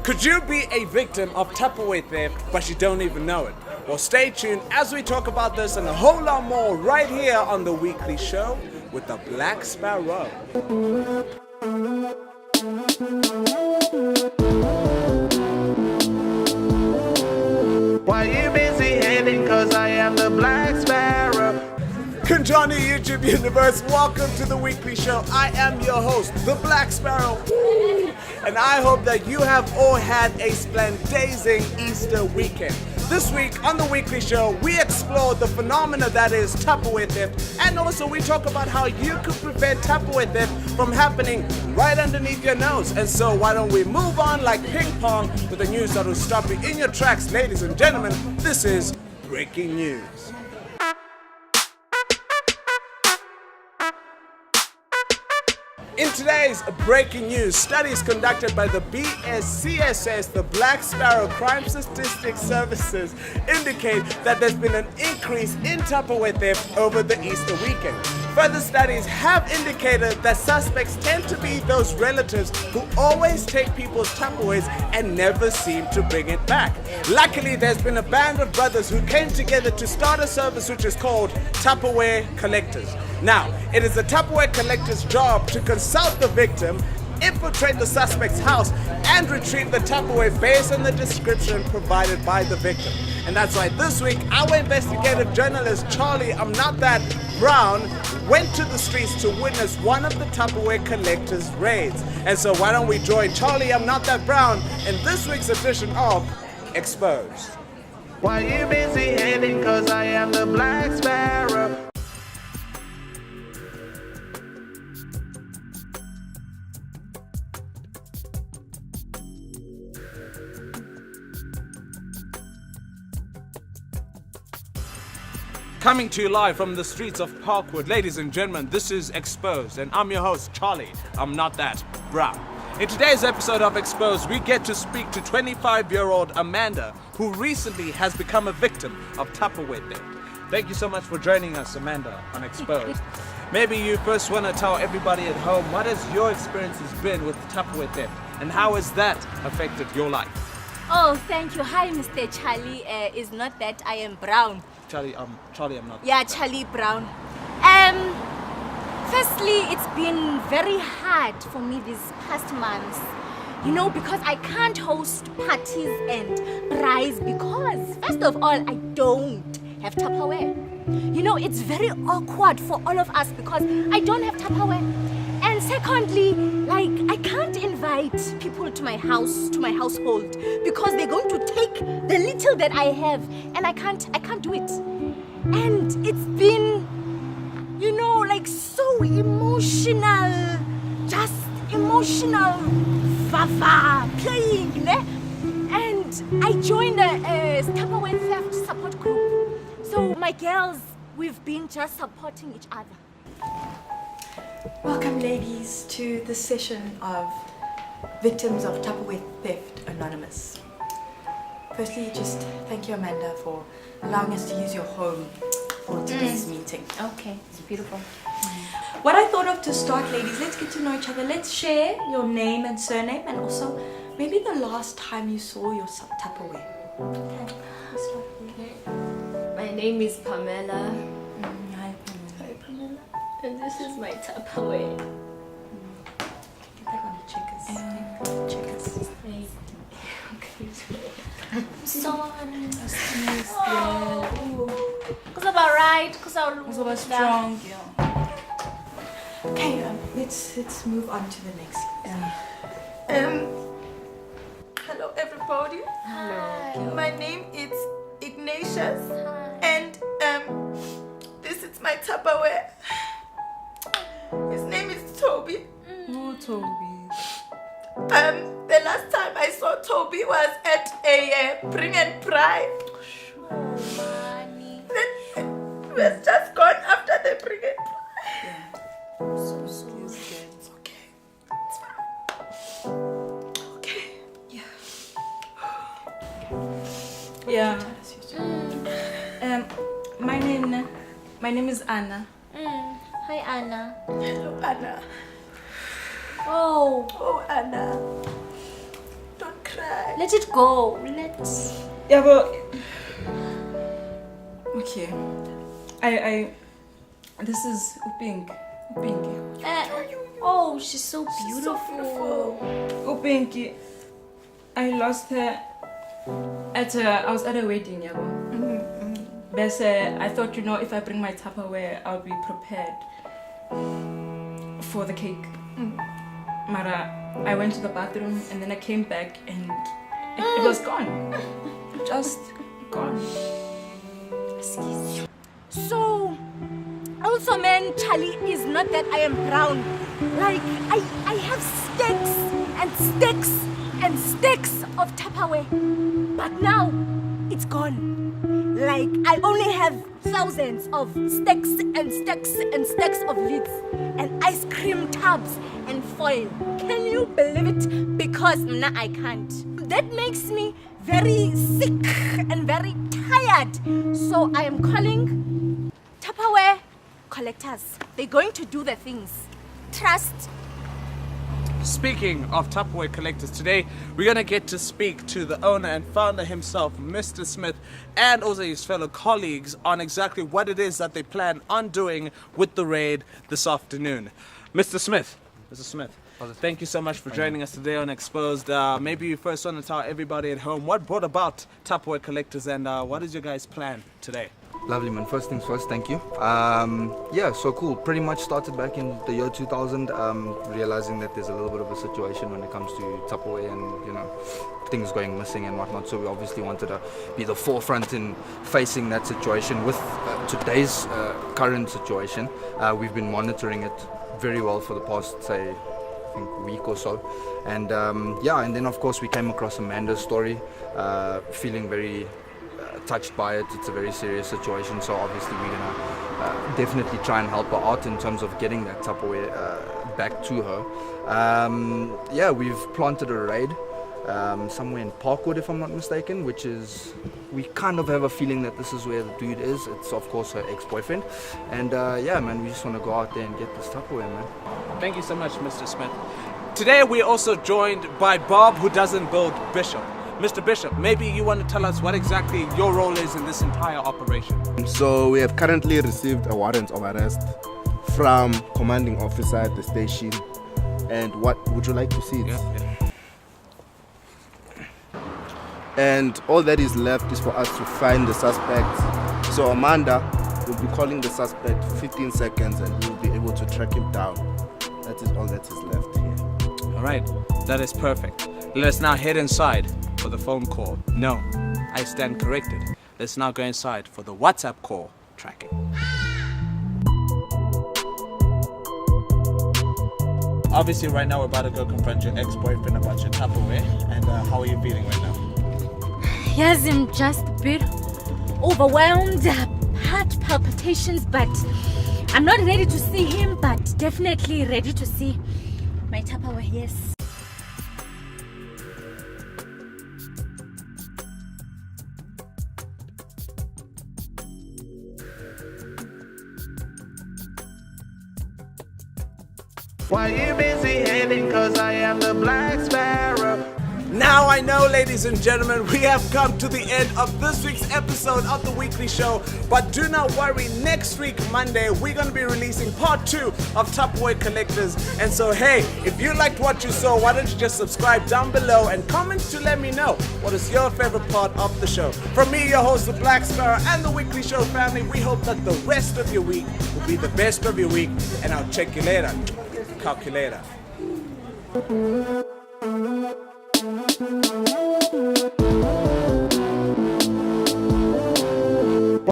Could you be a victim of Tupperware theft, but you don't even know it? Well, stay tuned as we talk about this and a whole lot more right here on the weekly show with the Black Sparrow. Why you busy heading? Cause I am the Black Sparrow. Conjani YouTube Universe, welcome to the weekly show. I am your host, the Black Sparrow. And I hope that you have all had a splendazing Easter weekend. This week on the weekly show, we explore the phenomena that is Tupperware theft, and also we talk about how you could prevent Tupperware theft from happening right underneath your nose. And so why don't we move on like ping pong with the news that will stop you in your tracks, ladies and gentlemen. This is breaking news. In today's breaking news, studies conducted by the BSCSS, the Black Sparrow Crime Statistics Services, indicate that there's been an increase in Tupperware theft over the Easter weekend. Further studies have indicated that suspects tend to be those relatives who always take people's Tupperwares and never seem to bring it back. Luckily, there's been a band of brothers who came together to start a service which is called Tupperware Collectors. Now, it is the Tupperware Collector's job to consult the victim, infiltrate the suspect's house, and retrieve the Tupperware based on the description provided by the victim. And that's why this week, our investigative journalist, Charlie, I'm Not That Brown, went to the streets to witness one of the Tupperware Collector's raids. And so why don't we join Charlie, I'm Not That Brown, in this week's edition of Exposed. Why you busy heading? Cause I am the Black Sparrow. Coming to you live from the streets of Parkwood, ladies and gentlemen, this is Exposed, and I'm your host, Charlie. I'm Not That Brown. In today's episode of Exposed, we get to speak to 25-year-old Amanda, who recently has become a victim of Tupperware theft. Thank you so much for joining us, Amanda, on Exposed. Maybe you first want to tell everybody at home, what has your experiences been with Tupperware theft, and how has that affected your life? Oh, thank you. Hi, Mr. Charlie. Is not that I am Brown. Charlie, I'm not. Yeah, Charlie Brown. Firstly, it's been very hard for me these past months. You know, because I can't host parties and prize because, first of all, I don't have Tupperware. You know, it's very awkward for all of us because I don't have Tupperware. And secondly, like, I can't invite people to my house, to my household, because they're going to take the little that I have, and I can't do it. And it's been, you know, like, so emotional, just emotional, playing, ne? And I joined a Tupperware Theft support group. So my girls, we've been just supporting each other. Welcome, ladies, to this session of Victims of Tupperware Theft Anonymous. Firstly, just thank you, Amanda, for allowing us to use your home for today's meeting. Okay, it's beautiful. What I thought of to start, ladies, let's get to know each other. Let's share your name and surname, and also maybe the last time you saw your Tupperware. Okay, let's start with you. My name is Pamela. Hi, Pamela. Hi, Pamela. And this is my Tupperware. Get that on the checkers. Checkers. Wait. Son. Oh. Because I'm alright. Because I'm strong. Yeah. Okay, let's move on to the next. Hello everybody. Hello. My name is Ignatius. Hi. And this is my Tupperware. His name is Toby. Oh, Toby. The last time I saw Toby was at a Bring and Pry. Then he was just gone after the Bring and Pry. Yeah. So sorry. It's okay. It's fine. Okay. Yeah. My name is Anna. Hi, Anna. Hello, Anna. Oh. Oh, Anna. Let it go. Let's. Yeah, but okay. This is Upinki. Oh, she's so beautiful. Upinki. I lost her I was at a wedding, yabo. But I thought, if I bring my Tupperware, I'll be prepared for the cake. Mara, I went to the bathroom and then I came back and it was gone. Just gone. So, also man, Charlie, is not that I am brown. Like, I have stacks and stacks and stacks of Tupperware. But now, it's gone. Like, I only have thousands of stacks and stacks and stacks of lids and ice cream tubs and foil. Can you believe it? Because I can't. That makes me very sick and very tired. So I am calling Tupperware collectors. They're going to do the things. Trust. Speaking of Tupperware collectors, today we're going to get to speak to the owner and founder himself, Mr. Smith, and also his fellow colleagues on exactly what it is that they plan on doing with the raid this afternoon. Mr. Smith, thank you so much for joining us today on Exposed. Maybe you first want to tell everybody at home what brought about Tupperware collectors and what is your guys' plan today? Lovely, man. First things first, thank you. Yeah, so cool. Pretty much started back in the year 2000, realizing that there's a little bit of a situation when it comes to Tupperware and, things going missing and whatnot. So we obviously wanted to be the forefront in facing that situation with today's current situation. We've been monitoring it very well for the past, say, I think week or so. And and then of course we came across Amanda's story, feeling very touched by it. It's a very serious situation, so obviously we're gonna definitely try and help her out in terms of getting that Tupperware back to her. We've planted a raid somewhere in Parkwood, if I'm not mistaken, which is, we kind of have a feeling that this is where the dude is. It's of course her ex-boyfriend, and man, we just want to go out there and get this Tupperware, man. Thank you so much, Mr. Smith. Today we're also joined by Bob, who doesn't build Bishop. Mr. Bishop, maybe you want to tell us what exactly your role is in this entire operation. So we have currently received a warrant of arrest from commanding officer at the station. And what would you like to see it? Yeah. And all that is left is for us to find the suspect. So Amanda will be calling the suspect for 15 seconds and we'll be able to track him down. That is all that is left here. All right, that is perfect. Let us now head inside for the phone call. No, I stand corrected. Let's now go inside for the WhatsApp call tracking. Obviously, right now we're about to go confront your ex-boyfriend about your Tupperware. And how are you feeling right now? Yes, I'm just a bit overwhelmed, heart palpitations, but I'm not ready to see him, but definitely ready to see my Tupperware, yes. Why you busy hating? Cause I am the Black Sparrow. Now I know, ladies and gentlemen, we have come to the end of this week's episode of the weekly show. But do not worry, next week, Monday, we're going to be releasing part 2 of Tupperware Collectors. And so, hey, if you liked what you saw, why don't you just subscribe down below and comment to let me know what is your favorite part of the show. From me, your host, the Black Sparrow, and the Weekly Show family, we hope that the rest of your week will be the best of your week. And I'll check you later. Calculator.